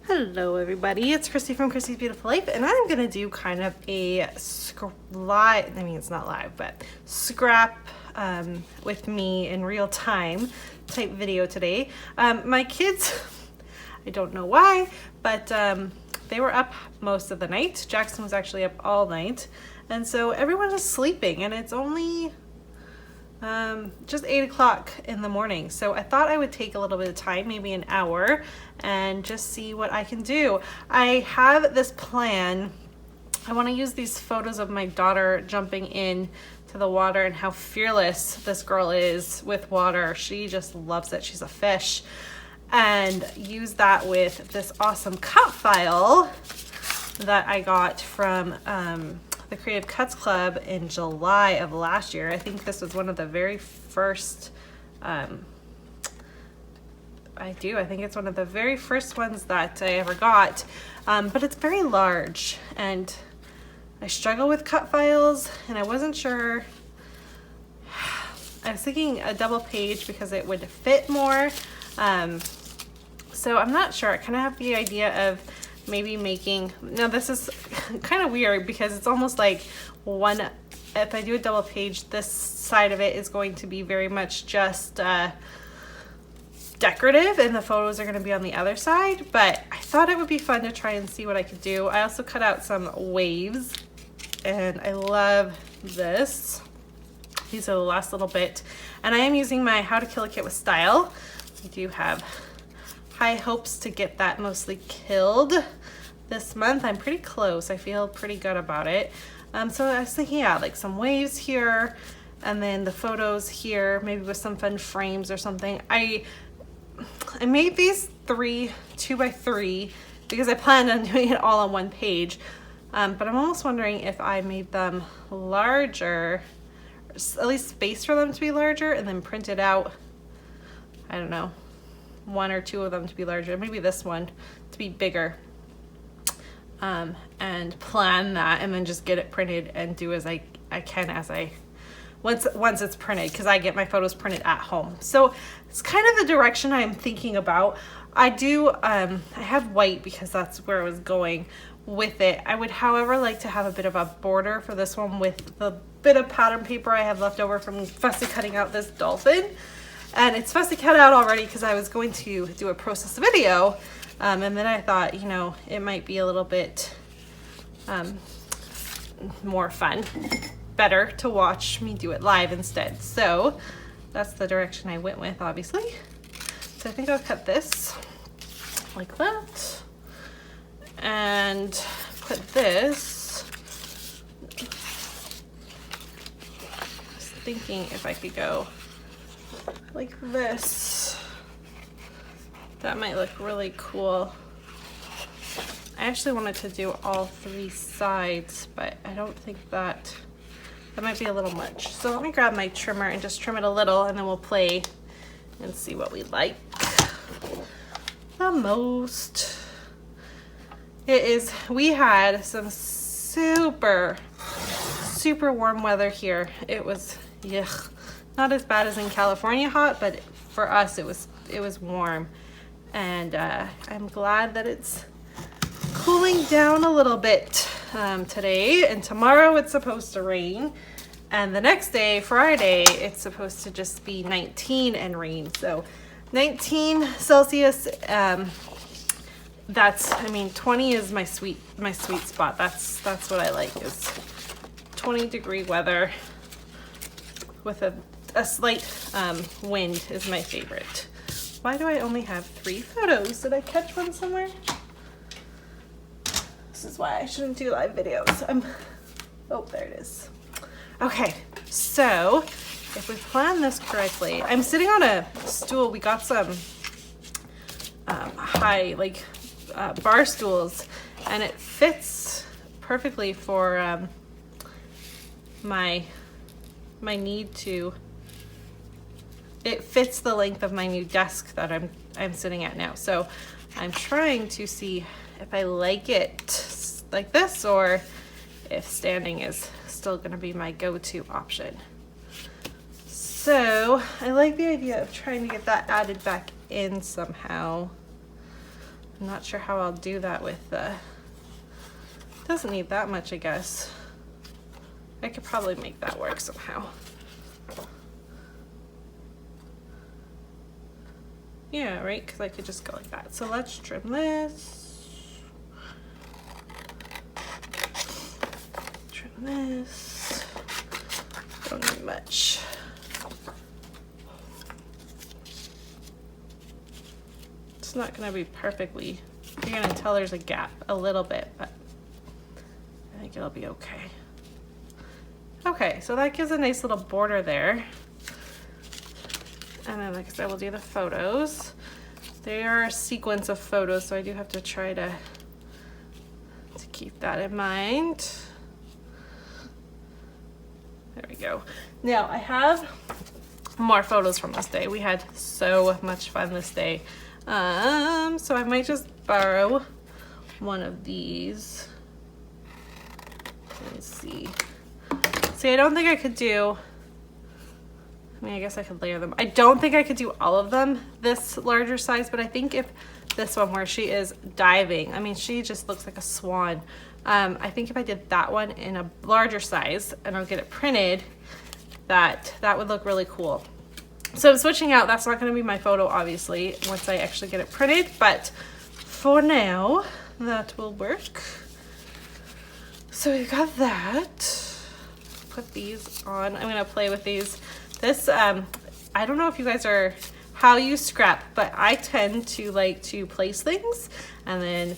Hello everybody, it's Christy from Christy's Beautiful Life, and I'm gonna do kind of a it's not live, but scrap with me in real time type video today. My kids, I don't know why, but they were up most of the night. Jackson was actually up all night, and so everyone is sleeping, and it's only just 8 o'clock in the morning. So I thought I would take a little bit of time, maybe an hour, and just see what I can do. I have this plan. I want to use these photos of my daughter jumping in to the water and how fearless this girl is with water. She just loves it. She's a fish. And use that with this awesome cut file that I got from the Creative Cuts Club in July of last year. I think this was one of the very first, I think it's one of the very first ones that I ever got, but it's very large, and I struggle with cut files, and I wasn't sure. I was thinking a double page because it would fit more, so I'm not sure. I kind of have the idea of maybe making, now this is kind of weird because it's almost like one, if I do a double page, this side of it is going to be very much just decorative, and the photos are going to be on the other side, but I thought it would be fun to try and see what I could do. I also cut out some waves, and I love this. These are the last little bit, and I am using my How to Kill a Kit with Style. I do have high hopes to get that mostly killed this month. I'm pretty close. I feel pretty good about it. So I was thinking, yeah, like some waves here, and then the photos here, maybe with some fun frames or something. I made these 2x3 because I planned on doing it all on one page, but I'm almost wondering if I made them larger, at least space for them to be larger, and then printed out, I don't know, one or two of them to be larger, maybe this one to be bigger, and plan that, and then just get it printed and do as I can once it's printed, because I get my photos printed at home. So it's kind of the direction I'm thinking about. I have white because that's where I was going with it. I would, however, like to have a bit of a border for this one with the bit of pattern paper I have left over from fussy cutting out this dolphin. And it's fussy cut out already because I was going to do a process video, and then I thought, you know, it might be a little bit more fun, better to watch me do it live instead. So that's the direction I went with, obviously. So I think I'll cut this like that and put this. I was thinking if I could go like this, that might look really cool. I actually wanted to do all 3 sides, but I don't think that might be a little much. So let me grab my trimmer and just trim it a little, and then we'll play and see what we like the most. We had some super warm weather here. It was, yuck. Not as bad as in California hot, but for us it was warm, and I'm glad that it's cooling down a little bit today. And tomorrow it's supposed to rain, and the next day, Friday, it's supposed to just be 19 and rain. So 19 Celsius. That's, I mean, 20 is my sweet spot. That's what I like, is 20-degree weather with a slight wind is my favorite. Why do I only have 3 photos? Did I catch one somewhere? This is why I shouldn't do live videos. Oh, there it is. Okay, so if we plan this correctly, I'm sitting on a stool. We got some high, like, bar stools, and it fits perfectly for my need to. It fits the length of my new desk that I'm sitting at now. So I'm trying to see if I like it like this, or if standing is still going to be my go-to option. So I like the idea of trying to get that added back in somehow. I'm not sure how I'll do that with the, doesn't need that much, I guess. I could probably make that work somehow. Yeah, right, because I could just go like that. So let's trim this. Trim this. Don't need much. It's not going to be perfectly, you're going to tell there's a gap a little bit, but I think it'll be okay. Okay, so that gives a nice little border there. And then, like I said, we'll do the photos. They are a sequence of photos, so I do have to try to keep that in mind. There we go. Now, I have more photos from this day. We had so much fun this day. So I might just borrow one of these. Let me see. See, I don't think I could do, I mean, I guess I could layer them. I don't think I could do all of them this larger size, but I think if this one where she is diving, I mean, she just looks like a swan. I think if I did that one in a larger size and I'll get it printed, that would look really cool. So I'm switching out. That's not going to be my photo, obviously, once I actually get it printed, but for now, that will work. So we got that. Put these on. I'm going to play with these. This, I don't know if you guys are, how you scrap, but I tend to like to place things and then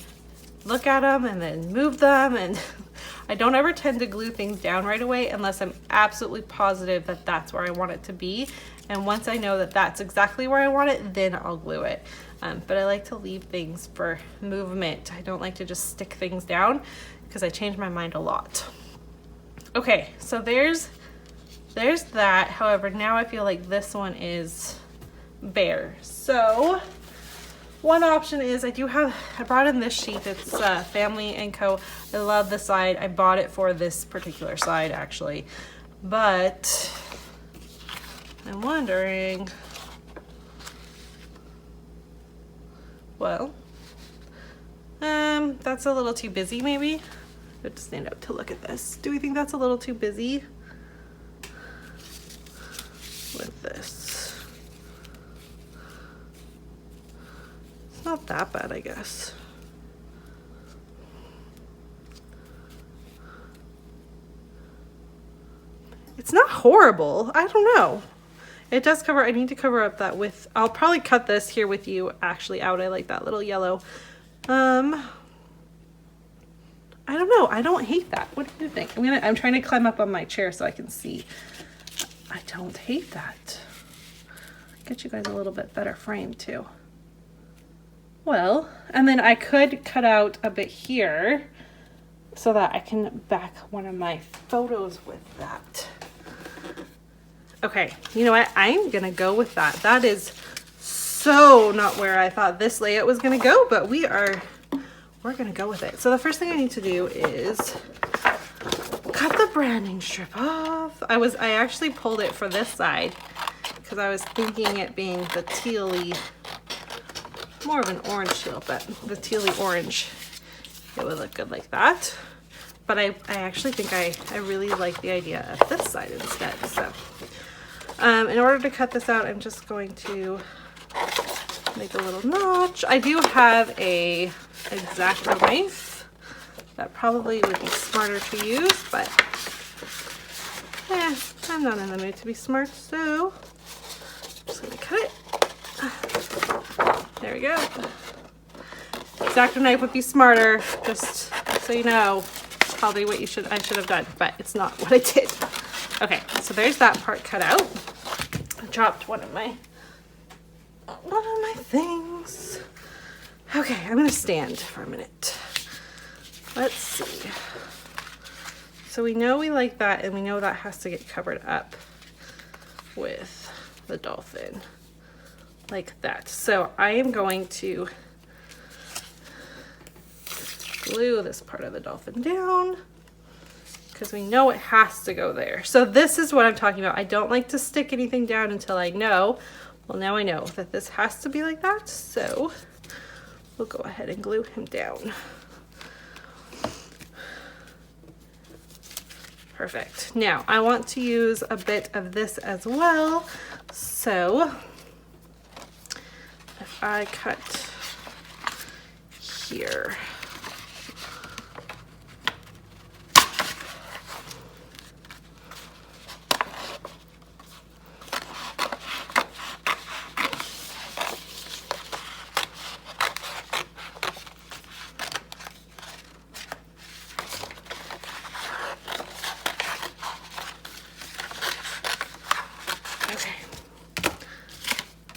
look at them and then move them, and I don't ever tend to glue things down right away unless I'm absolutely positive that that's where I want it to be. And once I know that that's exactly where I want it, then I'll glue it. But I like to leave things for movement. I don't like to just stick things down because I change my mind a lot. Okay, so there's that. However, now I feel like this one is bare. So one option is I brought in this sheet. It's Family & Co. I love the side. I bought it for this particular side actually, but I'm wondering, well, that's a little too busy maybe. I have to stand up to look at this. Do we think that's a little too busy with this? It's not that bad, I guess. It's not horrible. I don't know. It does cover, I need to cover up that with, I'll probably cut this here with you actually out. I like that little yellow. I don't know. I don't hate that. What do you think? I'm trying to climb up on my chair so I can see. I don't hate that. Get you guys a little bit better frame too. Well, and then I could cut out a bit here so that I can back one of my photos with that. Okay, you know what? I'm gonna go with that. That is so not where I thought this layout was gonna go, but we're gonna go with it. So the first thing I need to do is cut the branding strip off. I actually pulled it for this side because I was thinking it being the tealy, more of an orange teal, but the tealy orange, it would look good like that. But I actually think I really like the idea of this side instead. So in order to cut this out, I'm just going to make a little notch. I do have a X-Acto knife that probably would be smarter to use, but I'm not in the mood to be smart, so I'm just gonna cut it. There we go. X-Acto knife would be smarter, just so you know. Probably what I should have done, but it's not what I did. Okay, so there's that part cut out. I dropped one of my things. Okay, I'm gonna stand for a minute. Let's see. So we know we like that, and we know that has to get covered up with the dolphin like that. So I am going to glue this part of the dolphin down because we know it has to go there. So this is what I'm talking about. I don't like to stick anything down until I know. Well, now I know that this has to be like that. So we'll go ahead and glue him down. Perfect. Now I want to use a bit of this as well. So if I cut here,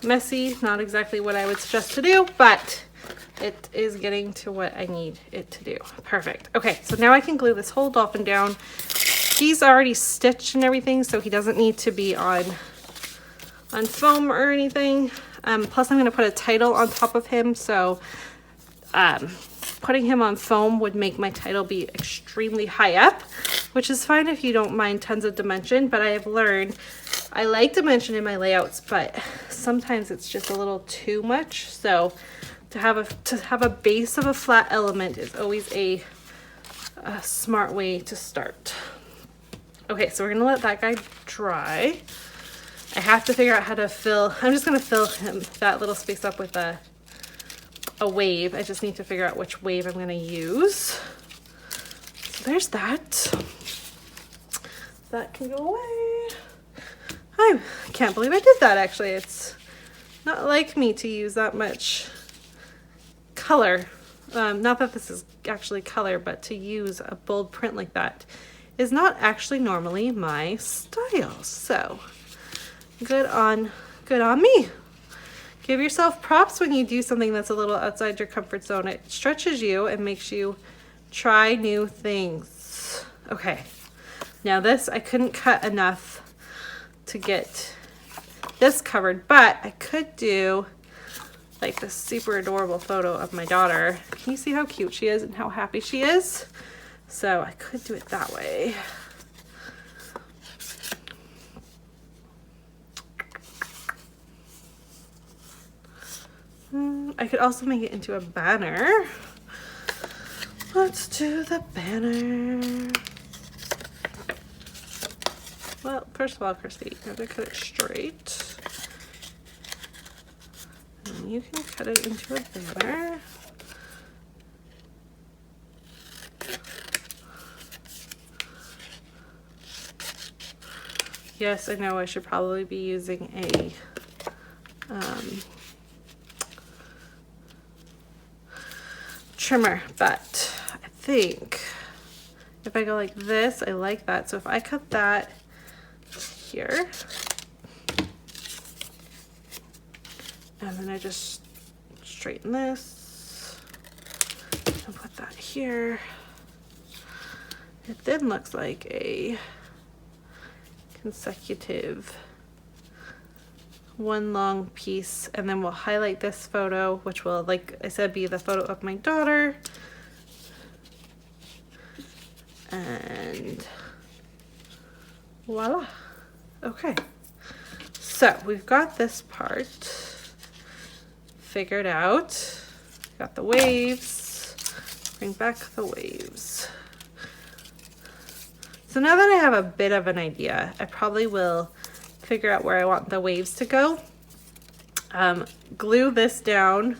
messy, not exactly what I would suggest to do, but it is getting to what I need it to do. Perfect. Okay, so now I can glue this whole dolphin down. He's already stitched and everything, so he doesn't need to be on foam or anything. Plus I'm going to put a title on top of him, so putting him on foam would make my title be extremely high up, which is fine if you don't mind tons of dimension, but I have learned I like dimension in my layouts, but sometimes it's just a little too much. So to have a base of a flat element is always a smart way to start. Okay, so we're gonna let that guy dry. I have to figure out how to fill, I'm just gonna fill that little space up with a wave. I just need to figure out which wave I'm gonna use. So there's that. That can go away. I can't believe I did that actually. It's not like me to use that much color. Not that this is actually color, but to use a bold print like that is not actually normally my style. So good on me. Give yourself props when you do something that's a little outside your comfort zone. It stretches you and makes you try new things. Okay, now this I couldn't cut enough to get this covered, but I could do like this super adorable photo of my daughter. Can you see how cute she is and how happy she is? So I could do it that way. I could also make it into a banner. Let's do the banner. Well, first of all, Christy, I'm gonna cut it straight. And you can cut it into a banner. Yes, I know I should probably be using a trimmer, but I think if I go like this, I like that. So if I cut that here, and then I just straighten this and put that here, it then looks like a consecutive one long piece, and then we'll highlight this photo, which will, like I said, be the photo of my daughter. And voila. Okay, so we've got this part figured out. Got the waves. Bring back the waves. So now that I have a bit of an idea, I probably will figure out where I want the waves to go. Glue this down.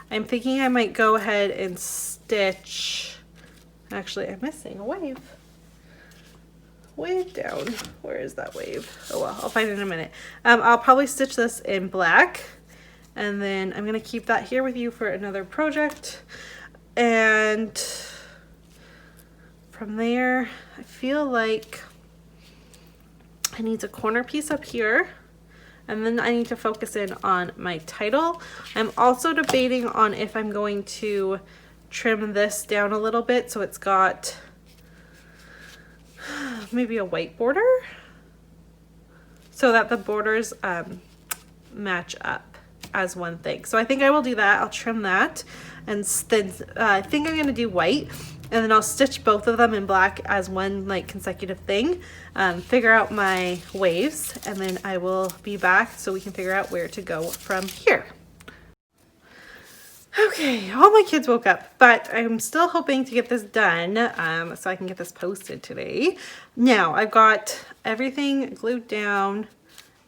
I'm thinking I might go ahead and stitch. Actually, I'm missing a wave. Wave down. Where is that wave? Oh well, I'll find it in a minute. I'll probably stitch this in black, and then I'm gonna keep that here with you for another project. And from there, I feel like I need a corner piece up here, and then I need to focus in on my title. I'm also debating on if I'm going to trim this down a little bit so it's got maybe a white border so that the borders match up as one thing. So I think I will do that. I'll trim that, and then I think I'm going to do white, and then I'll stitch both of them in black as one like consecutive thing, figure out my waves, and then I will be back so we can figure out where to go from here. Okay, all my kids woke up, but I'm still hoping to get this done so I can get this posted today. Now, I've got everything glued down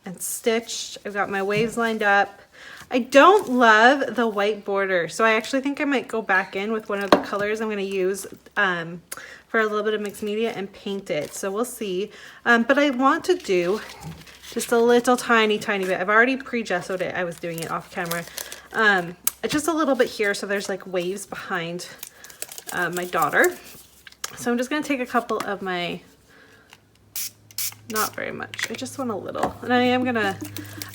and stitched. I've got my waves lined up. I don't love the white border, so I actually think I might go back in with one of the colors I'm going to use for a little bit of mixed media and paint it. So we'll see. But I want to do just a little tiny bit. I've already pre-gessoed it. I was doing it off camera. Just a little bit here, so there's like waves behind my daughter. So I'm just going to take a couple of my, not very much, I just want a little, and I am gonna,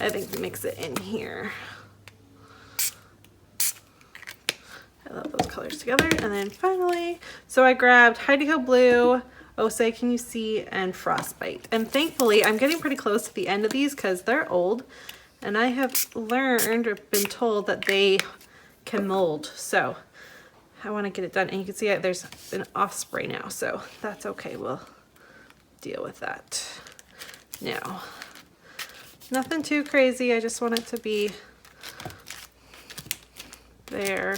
I think, mix it in here. I love those colors together. And then finally, so I grabbed Heidi Ho Blue, Osei Can You See, and Frostbite. And thankfully, I'm getting pretty close to the end of these because they're old. And I have learned or been told that they can mold. So I want to get it done. And you can see there's an off spray now. So that's okay. We'll deal with that. Now, nothing too crazy. I just want it to be there,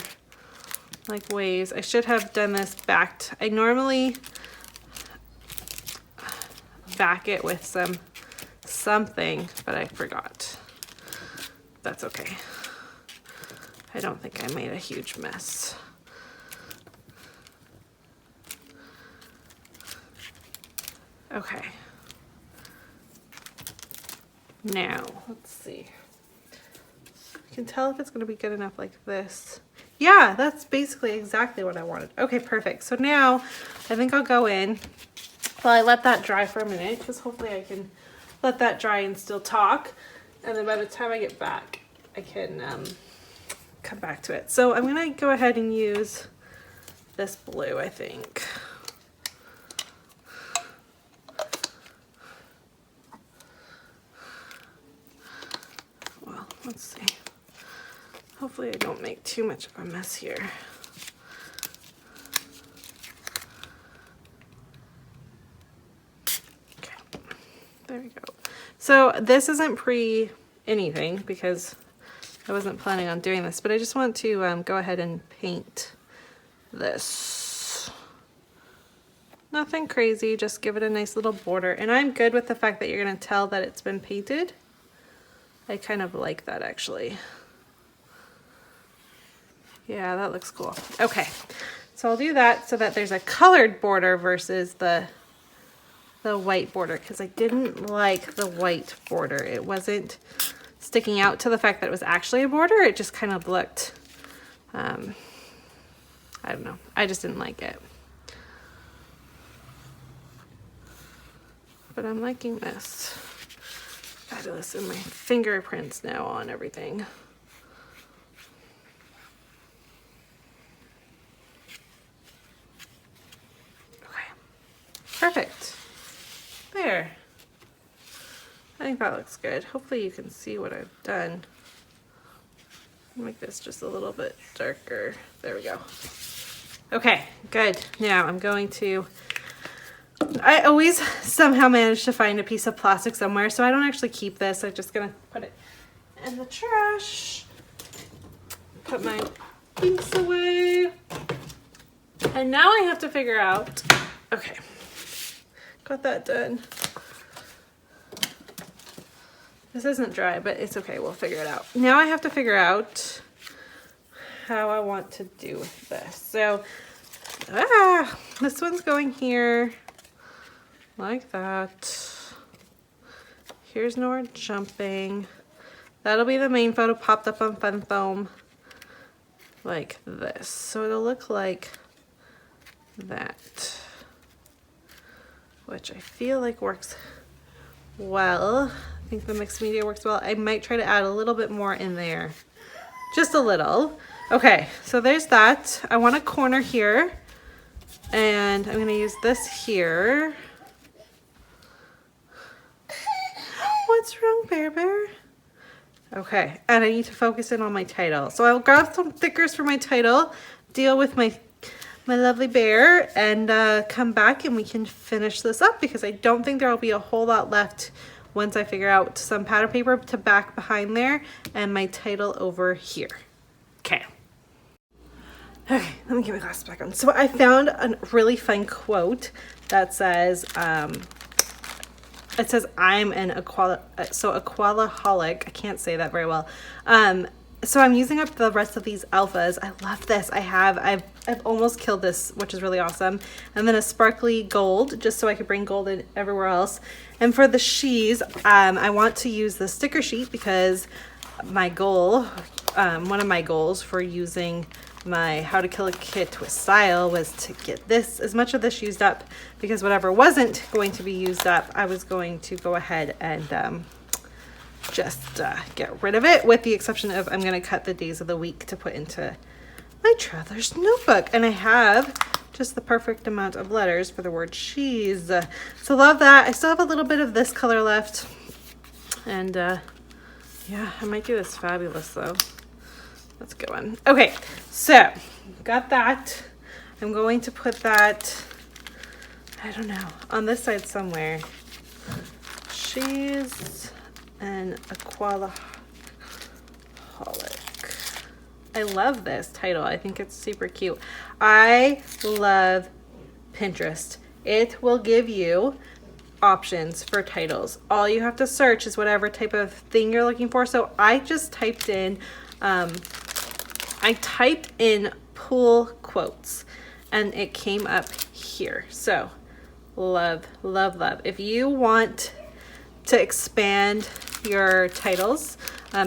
like waves. I should have done this backed. I normally back it with something, but I forgot. That's okay. I don't think I made a huge mess. Okay. Now, let's see. I can tell if it's going to be good enough like this. Yeah, that's basically exactly what I wanted. Okay, perfect. So now I think I'll go in while I let that dry for a minute, because hopefully I can let that dry and still talk. And then by the time I get back, I can come back to it. So I'm going to go ahead and use this blue, I think. Well, let's see. Hopefully I don't make too much of a mess here. Okay, there we go. So this isn't pre-anything because I wasn't planning on doing this, but I just want to go ahead and paint this. Nothing crazy, just give it a nice little border. And I'm good with the fact that you're going to tell that it's been painted. I kind of like that actually. Yeah, that looks cool. Okay, so I'll do that so that there's a colored border versus the white border, because I didn't like the white border. It wasn't sticking out to the fact that it was actually a border. It just kind of looked, I don't know. I just didn't like it. But I'm liking this. Fabulous. And my fingerprints now on everything. Perfect. There. I think that looks good. Hopefully you can see what I've done. Make this just a little bit darker. There we go. Okay, good. Now I'm going to, I always somehow manage to find a piece of plastic somewhere, so I don't actually keep this. I'm just gonna put it in the trash. Put my inks away. And now I have to figure out, okay. Got that done. This isn't dry, but it's okay. We'll figure it out. Now I have to figure out how I want to do this. So, this one's going here like that. Here's nowhere jumping. That'll be the main photo popped up on Fun Foam like this. So it'll look like that, which I feel like works well. I think the mixed media works well. I might try to add a little bit more in there. Just a little. Okay, so there's that. I want a corner here. And I'm gonna use this here. What's wrong, Bear Bear? Okay, and I need to focus in on my title. So I'll grab some stickers for my title, deal with my lovely bear, and come back and we can finish this up, because I don't think there will be a whole lot left once I figure out some pattern paper to back behind there and my title over here. Okay, Okay, let me get my glasses back on. So I found a really fun quote that says, it says, I'm an Aquaholic. I can't say that very well. So I'm using up the rest of these alphas. I love this. I've almost killed this, which is really awesome. And then a sparkly gold, just so I could bring gold in everywhere else. And for the shees, I want to use the sticker sheet because my goal, one of my goals for using my How to Kill a Kit with Style was to get this, as much of this used up, because whatever wasn't going to be used up, I was going to go ahead and just get rid of it, with the exception of I'm going to cut the days of the week to put into my traveler's notebook. And I have just the perfect amount of letters for the word cheese. So love that. I still have a little bit of this color left. And yeah, I might do this fabulous though. That's a good one. Okay, so got that. I'm going to put that, I don't know, on this side somewhere. She's an Aquaholic. I love this title. I think it's super cute. I love Pinterest. It will give you options for titles. All you have to search is whatever type of thing you're looking for. So I just typed in pool quotes and it came up here. So love, love, love. If you want to expand your titles,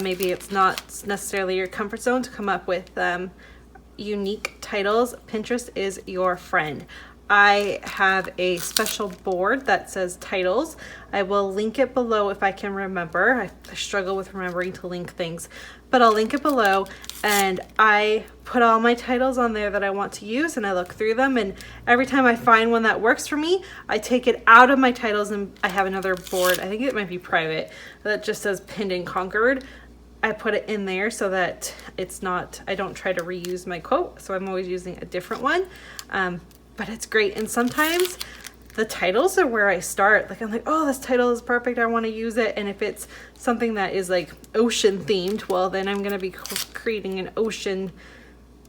maybe it's not necessarily your comfort zone to come up with unique titles, Pinterest is your friend. I have a special board that says titles. I will link it below if I can remember. I struggle with remembering to link things, but I'll link it below, and I put all my titles on there that I want to use, and I look through them, and every time I find one that works for me, I take it out of my titles, and I have another board, I think it might be private, that just says pinned and conquered. I put it in there so that it's not, I don't try to reuse my quote, so I'm always using a different one. But it's great. And sometimes the titles are where I start. Like I'm like, oh, this title is perfect, I want to use it. And if it's something that is like ocean themed, well, then I'm going to be creating an ocean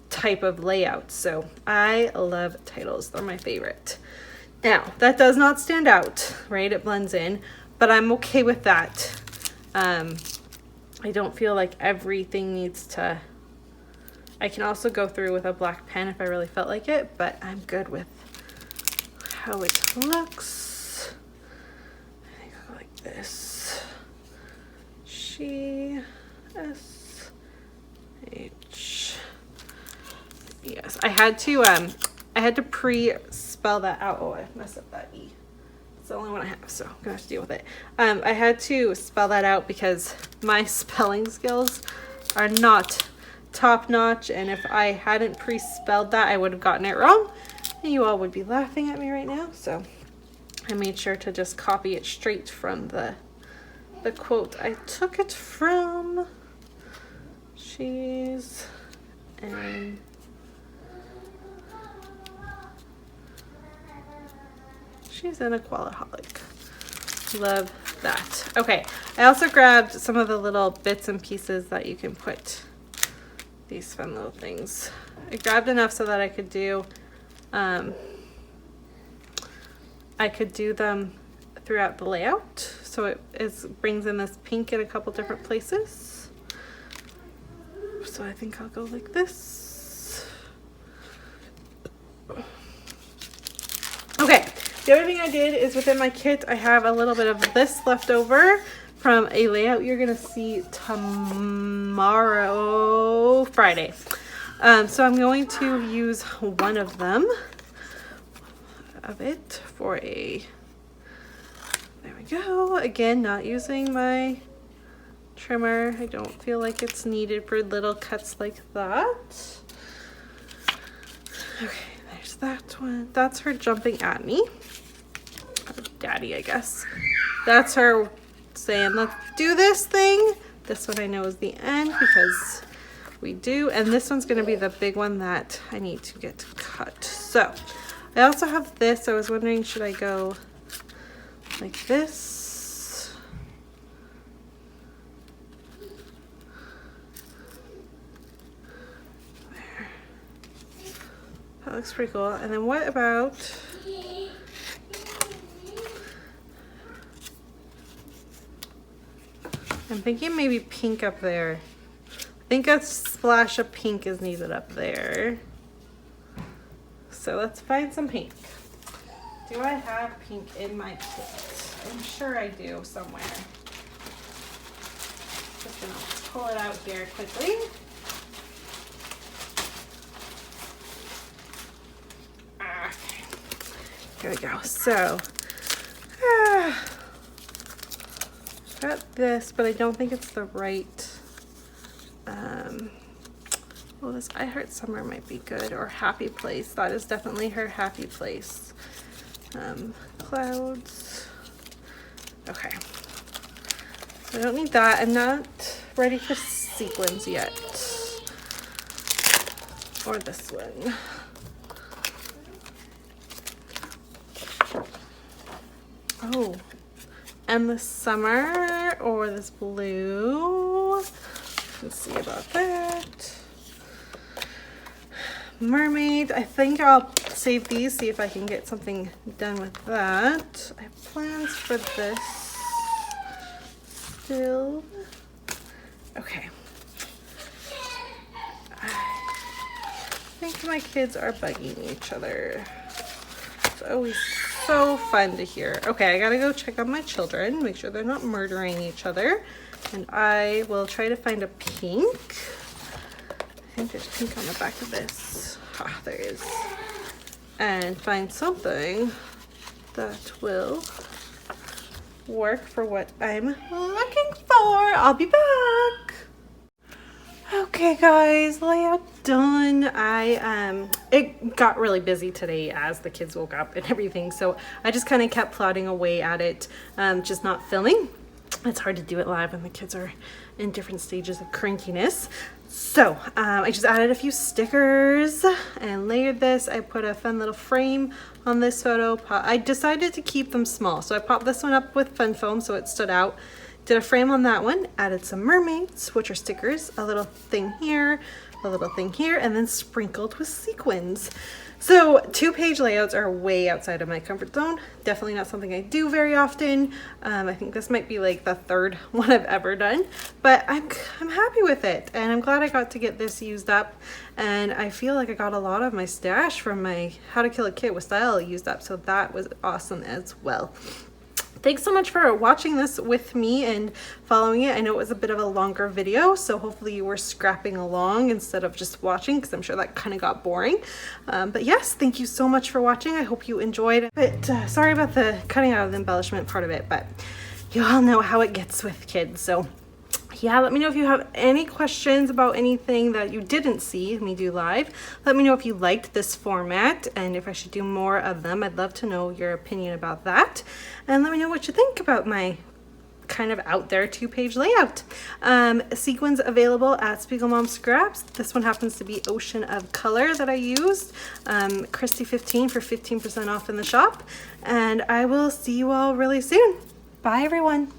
type of layout. So I love titles. They're my favorite. Now, that does not stand out, right? It blends in, but I'm okay with that. I don't feel like everything needs to, I can also go through with a black pen if I really felt like it, but I'm good with how it looks. I think I'll go like this. She, S, H. Yes, I had to pre-spell that out. Oh, I messed up that E. It's the only one I have, so I'm gonna have to deal with it. I had to spell that out because my spelling skills are not top-notch, and if I hadn't pre-spelled that, I would have gotten it wrong, and you all would be laughing at me right now. So I made sure to just copy it straight from the quote I took it from. She's an Aquaholic. Love that. Okay, I also grabbed some of the little bits and pieces that you can put these fun little things. I grabbed enough so that I could do them throughout the layout. So it brings in this pink in a couple different places. So I think I'll go like this. Okay, the other thing I did is within my kit, I have a little bit of this left over from a layout you're gonna see tomorrow, Friday. So I'm going to use one of them for a, there we go. Again, not using my trimmer. I don't feel like it's needed for little cuts like that. Okay, there's that one. That's her jumping at me. Or daddy, I guess. That's her saying, let's do this thing. This one I know is the end because we do. And this one's going to be the big one that I need to get cut. So I also have this. I was wondering, should I go like this? There. That looks pretty cool. And then what about, I'm thinking maybe pink up there. I think a splash of pink is needed up there. So let's find some pink. Do I have pink in my kit? I'm sure I do somewhere. Just gonna pull it out here quickly. Okay. Here we go. So, got this, but I don't think it's the right. Well, this I Heart Summer might be good, or Happy Place. That is definitely her Happy Place. Clouds. Okay. I don't need that. I'm not ready for sequins yet. Or this one. Oh. Endless Summer or this blue. Let's see about that. Mermaid. I think I'll save these, see if I can get something done with that. I have plans for this still. Okay. I think my kids are bugging each other. It's always so fun to hear. Okay, I gotta go check on my children, make sure they're not murdering each other. And I will try to find a pink. I think there's pink on the back of this. Ah, there is. And find something that will work for what I'm looking for. I'll be back. Okay guys, layout done. It got really busy today as the kids woke up and everything, so I just kind of kept plodding away at it, just not filming. It's hard to do it live when the kids are in different stages of crankiness. So I just added a few stickers and layered this. I put a fun little frame on this photo. I decided to keep them small, so I popped this one up with fun foam so it stood out. Did a frame on that one, added some mermaids, which are stickers, a little thing here, a little thing here, and then sprinkled with sequins. So 2-page layouts are way outside of my comfort zone. Definitely not something I do very often. I think this might be like the 3rd one I've ever done, but I'm happy with it. And I'm glad I got to get this used up. And I feel like I got a lot of my stash from my How to Kill a Kit with Style used up. So that was awesome as well. Thanks so much for watching this with me and following it. I know it was a bit of a longer video, so hopefully you were scrapping along instead of just watching, because I'm sure that kind of got boring. But yes, thank you so much for watching. I hope you enjoyed. But sorry about the cutting out of the embellishment part of it, but you all know how it gets with kids. So yeah, let me know if you have any questions about anything that you didn't see me do live. Let me know if you liked this format and if I should do more of them. I'd love to know your opinion about that. And let me know what you think about my kind of out there 2-page layout. Sequins available at Spiegel Mom Scraps. This one happens to be Ocean of Color that I used. Christy15 for 15% off in the shop. And I will see you all really soon. Bye everyone.